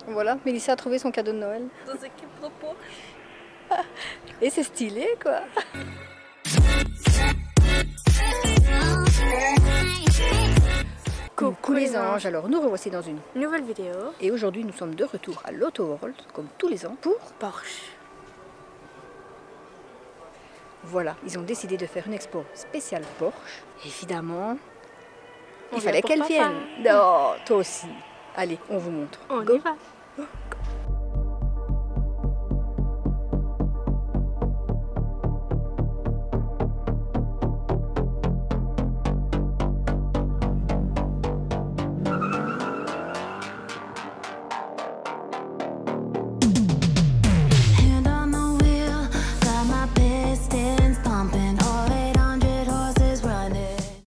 Voilà, Mélissa a trouvé son cadeau de Noël. Dans équipe de Porsche. Et c'est stylé quoi. Coucou les anges, alors nous revoici dans une Nouvelle vidéo. Et aujourd'hui nous sommes de retour à l'Auto World, comme tous les ans, pour Porsche. Voilà, ils ont décidé de faire une expo spéciale Porsche. Évidemment, On il fallait vient pour qu'elle papa. vienne. Non, toi aussi. Allez, on vous montre. On Go. y va.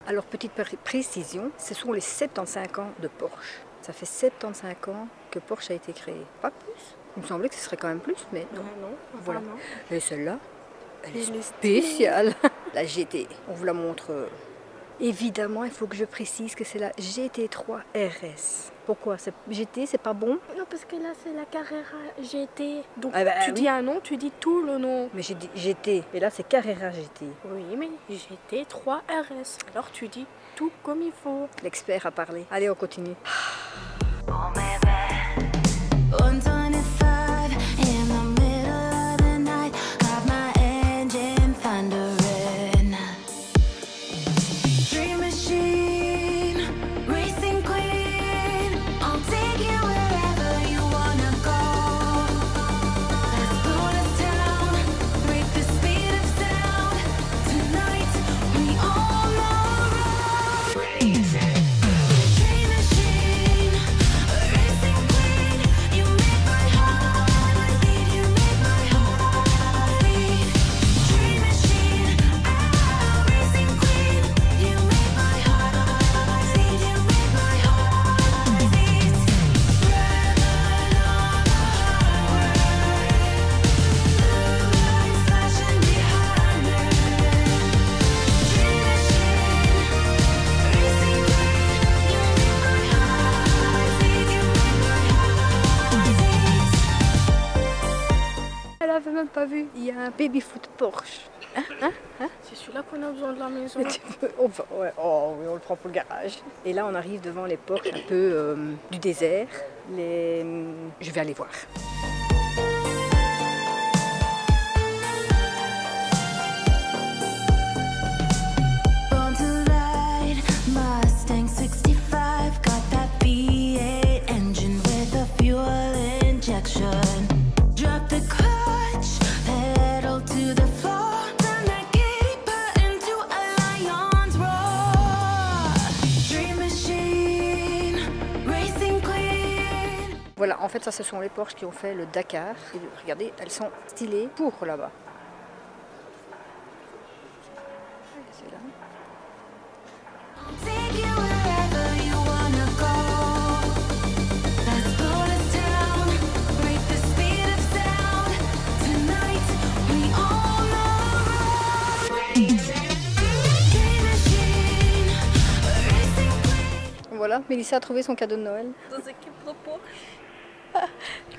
Alors, petite précision, ce sont les 75 ans de Porsche. Ça fait 75 ans que Porsche a été créé. Pas plus. Il me semblait que ce serait quand même plus, mais non. Non, Voilà. apparemment. Et celle-là, elle est Elle est spéciale. La GT, on vous la montre. Évidemment, il faut que je précise que c'est la GT3 RS. Pourquoi? GT, c'est pas bon? Non, parce que là, c'est la Carrera GT. Donc, Ah bah, tu oui. dis un nom, tu dis tout le nom. Mais j'ai dit GT, et là c'est Carrera GT. Oui, mais GT3 RS. Alors, tu dis tout comme il faut. L'expert a parlé. Allez, on continue. Elle avait même pas vu. Il y a un baby-foot Porsche. C'est celui-là qu'on a besoin de la maison. Ouais, oh, oui, on le prend pour le garage. Et là, on arrive devant les portes un peu du désert. Je vais aller voir. Born to ride, Mustang 65, got that V8 engine with a fuel injection. Drop the clutch, pedal to the floor, turn that giddy butt into a lion's roar. Dream machine, racing queen. Voilà, en fait, ça, ce sont les Porsche qui ont fait le Dakar. Et regardez, elles sont stylées pour là-bas. C'est là. Take you wherever you wanna go. Let's blow this town, break the speed of sound. Tonight we on the road. Dream machine, racing queen. Voilà, Mélissa a trouvé son cadeau de Noël. Dans équipe de Porsche.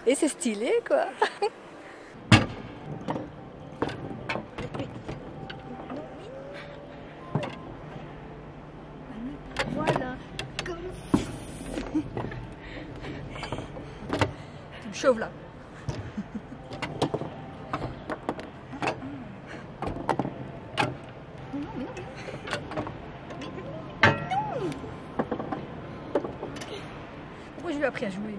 Et c'est stylé, quoi. Voilà. Tu me chauves là. Pourquoi je lui ai appris à jouer?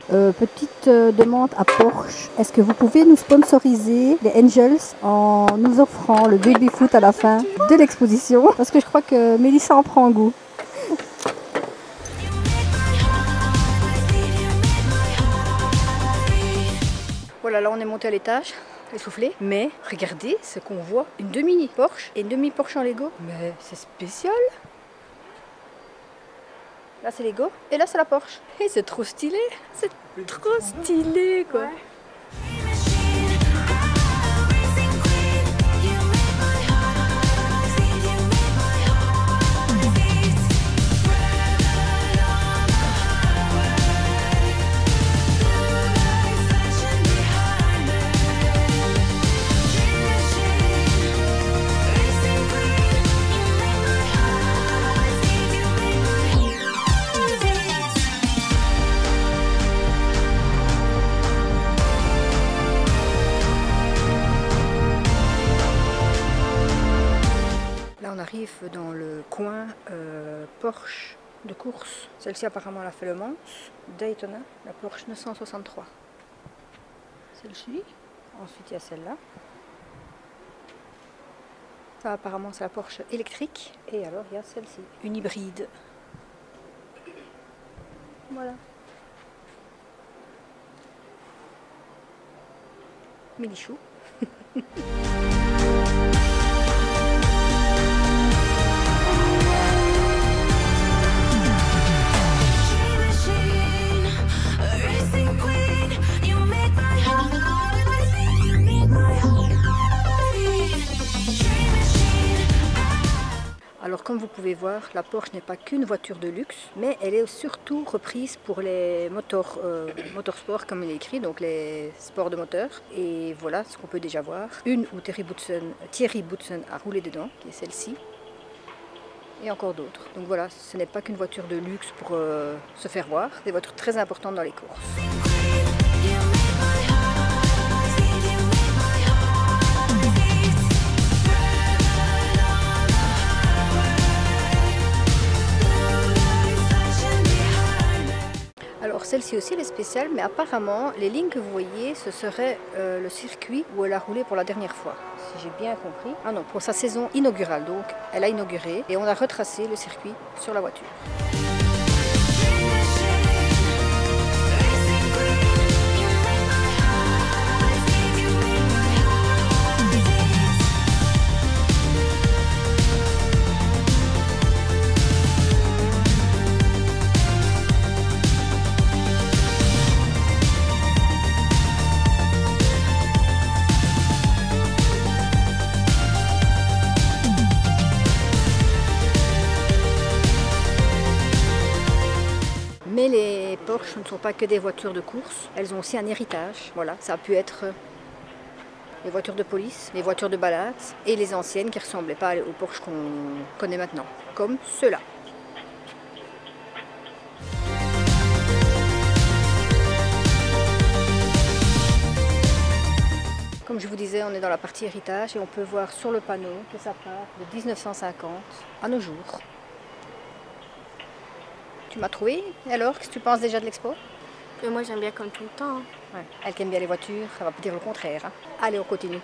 Petite demande à Porsche. Est-ce que vous pouvez nous sponsoriser les Angels en nous offrant le baby foot à la fin de l'exposition? Parce que je crois que Mélissa en prend goût. Voilà, là on est monté à l'étage, essoufflé. Mais regardez ce qu'on voit, une demi Porsche et une demi Porsche en Lego. Mais c'est spécial. Là c'est Lego et là c'est la Porsche. Et c'est trop stylé. C'est trop stylé quoi. Ouais. Dream machine, arrive dans le coin Porsche de course. Celle-ci apparemment elle a fait le Mans, Daytona, la Porsche 963. Celle-ci, ensuite il y a celle-là. Ça apparemment c'est la Porsche électrique. Et alors il y a celle-ci, une hybride. Voilà. Milichou. Alors comme vous pouvez voir, la Porsche n'est pas qu'une voiture de luxe, mais elle est surtout reprise pour les motorsports comme il est écrit, donc les sports de moteur. Et voilà ce qu'on peut déjà voir. Une où Thierry Boutsen a roulé dedans, qui est celle-ci. Et encore d'autres. Donc voilà, ce n'est pas qu'une voiture de luxe pour se faire voir, c'est des voitures très importantes dans les courses. Alors celle-ci aussi elle est spéciale, mais apparemment les lignes que vous voyez ce serait le circuit où elle a roulé pour la dernière fois, si j'ai bien compris. Ah non, pour sa saison inaugurale, donc elle a inauguré et on a retracé le circuit sur la voiture. Mais les Porsche ne sont pas que des voitures de course, elles ont aussi un héritage. Voilà, ça a pu être les voitures de police, les voitures de balade et les anciennes qui ne ressemblaient pas aux Porsche qu'on connaît maintenant, comme ceux-là. Comme je vous disais, on est dans la partie héritage et on peut voir sur le panneau que ça part de 1950 à nos jours. Tu m'as trouvé? Et alors, qu'est-ce que tu penses déjà de l'expo? Moi j'aime bien comme tout le temps. Ouais. Elle qui aime bien les voitures, ça va pas dire le contraire. Hein. Allez, on continue.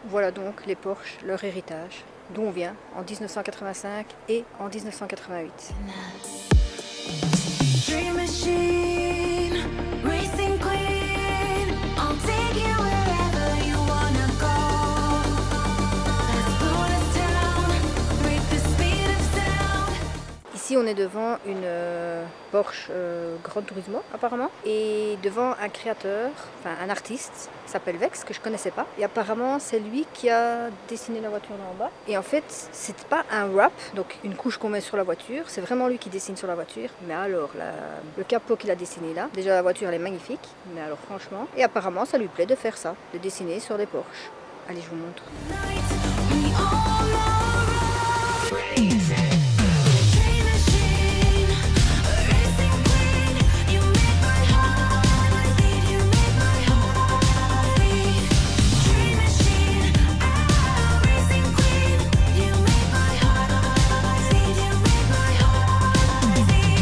Voilà donc les Porsche, leur héritage, d'où on vient en 1985 et en 1988. Dream machine, racing queen, I'll take you wherever you wanna go. Let's slow us down, break the speed of sound. Ici on est devant une Porsche Gran Turismo apparemment et devant un créateur, enfin un artiste, qui s'appelle Vex, que je connaissais pas. Et apparemment c'est lui qui a dessiné la voiture là en bas. Et en fait c'est pas un wrap, donc une couche qu'on met sur la voiture, c'est vraiment lui qui dessine sur la voiture. Mais alors le capot qu'il a dessiné là, déjà la voiture elle est magnifique, mais alors franchement, et apparemment ça lui plaît de faire ça, de dessiner sur des Porsche. Allez je vous montre. We all know crazy. Dream machine, racing queen, you make my heart beat, you make my heart beat. Dream machine, racing queen, you make my heart beat, you make my heart beat.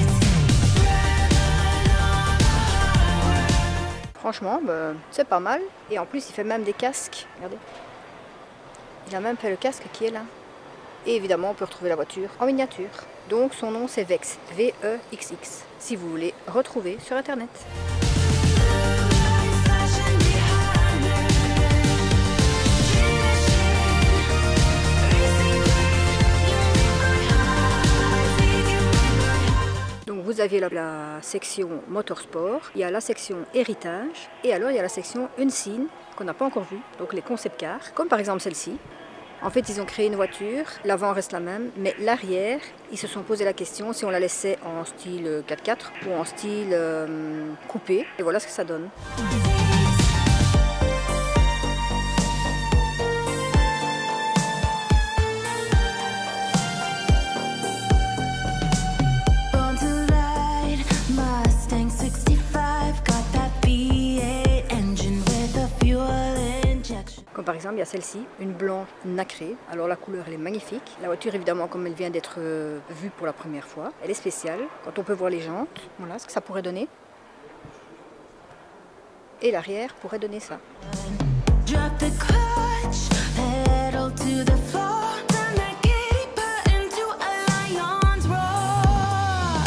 Franchement, c'est pas mal. Et en plus, il fait même des casques. Regardez. Il a même fait le casque qui est là. Et évidemment, on peut retrouver la voiture en miniature. Donc, son nom, c'est Vex. V-E-X-X. Si vous voulez retrouver sur Internet. Flashing behind me. Dream machine, racing queen, you make my heart beat, you make my heart. Donc, vous aviez la section motorsport. Il y a la section héritage. Et alors, il y a la section Unseen, qu'on n'a pas encore vue. Donc, les concept cars. Comme par exemple celle-ci. En fait, ils ont créé une voiture, l'avant reste la même, mais l'arrière, ils se sont posé la question si on la laissait en style 4x4 ou en style coupé. Et voilà ce que ça donne. Born to ride, Mustang 65, got that V8 engine with a fuel injection. Comme par exemple, il y a celle-ci, une blanche nacrée. Alors la couleur, elle est magnifique. La voiture, évidemment, comme elle vient d'être vue pour la première fois, elle est spéciale. Quand on peut voir les jantes, voilà ce que ça pourrait donner. Et l'arrière pourrait donner ça. Drop the clutch, pedal to the floor, turn that giddy button to a lion's roar.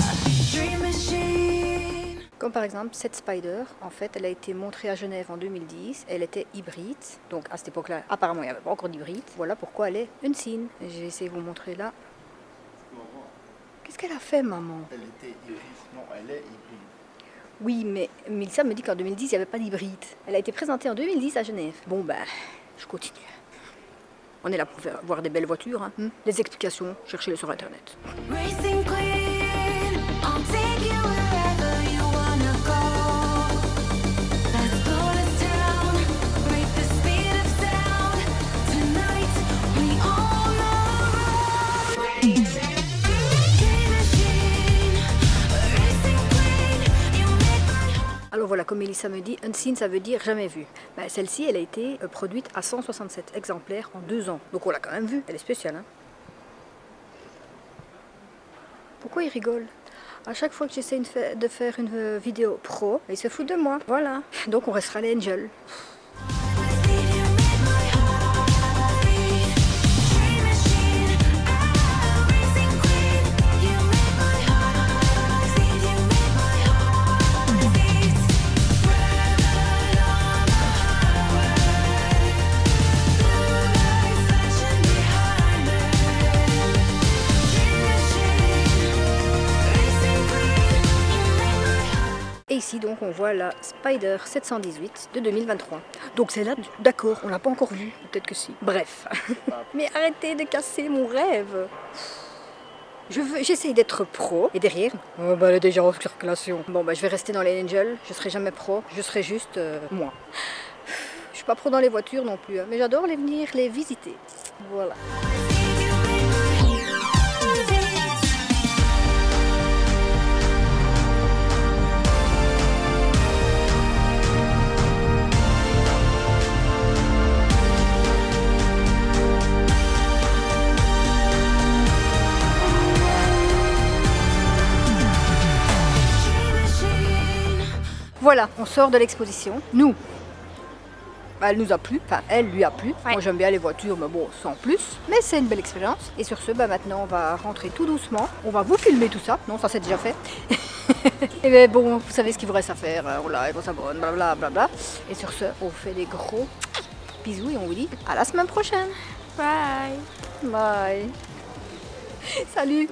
Dream machine. Comme par exemple cette Spider, en fait elle a été montrée à Genève en 2010, elle était hybride, donc à cette époque-là apparemment il n'y avait pas encore d'hybride, voilà pourquoi elle est unseen. J'ai essayé de vous montrer là. Qu'est-ce qu'elle a fait maman? Elle était hybride. Non, elle est hybride. Oui mais Mélissa me dit qu'en 2010 il n'y avait pas d'hybride. Elle a été présentée en 2010 à Genève. Bon ben, je continue. On est là pour voir des belles voitures, hein. Les explications, cherchez-les sur internet. Racing queen, I'll take you wherever you wanna go. Let's slow us down, break the speed of sound. Tonight we own the road. Dream machine, racing queen, you make my heart. Alors voilà, comme Mélissa me dit, unseen ça veut dire jamais vu. Ben, celle-ci, elle a été produite à 167 exemplaires en 2 ans. Donc on l'a quand même vue, elle est spéciale. Hein. Pourquoi il rigole? À chaque fois que j'essaie de faire une vidéo pro, il se fout de moi. Voilà. Donc on restera les Angels. Et ici donc on voit la Spider 718 de 2023. Donc c'est là, d'accord, on l'a pas encore vue, peut-être que si. Bref. Mais arrêtez de casser mon rêve. J'essaye d'être pro et derrière, oh bah elle est déjà en circulation. Bon bah je vais rester dans les Angels, je serai jamais pro, je serai juste moi. Je suis pas pro dans les voitures non plus, hein, mais j'adore venir les visiter. Voilà. Voilà, on sort de l'exposition. Nous, bah, elle nous a plu, enfin elle lui a plu. Ouais. Moi j'aime bien les voitures, mais bon, sans plus. Mais c'est une belle expérience. Et sur ce, bah, maintenant on va rentrer tout doucement. On va vous filmer tout ça. Non, ça c'est déjà fait. Et ben bon, vous savez ce qu'il vous reste à faire. On like, on s'abonne, blablabla. Et sur ce, on vous fait des gros bisous et on vous dit à la semaine prochaine. Bye. Bye. Salut.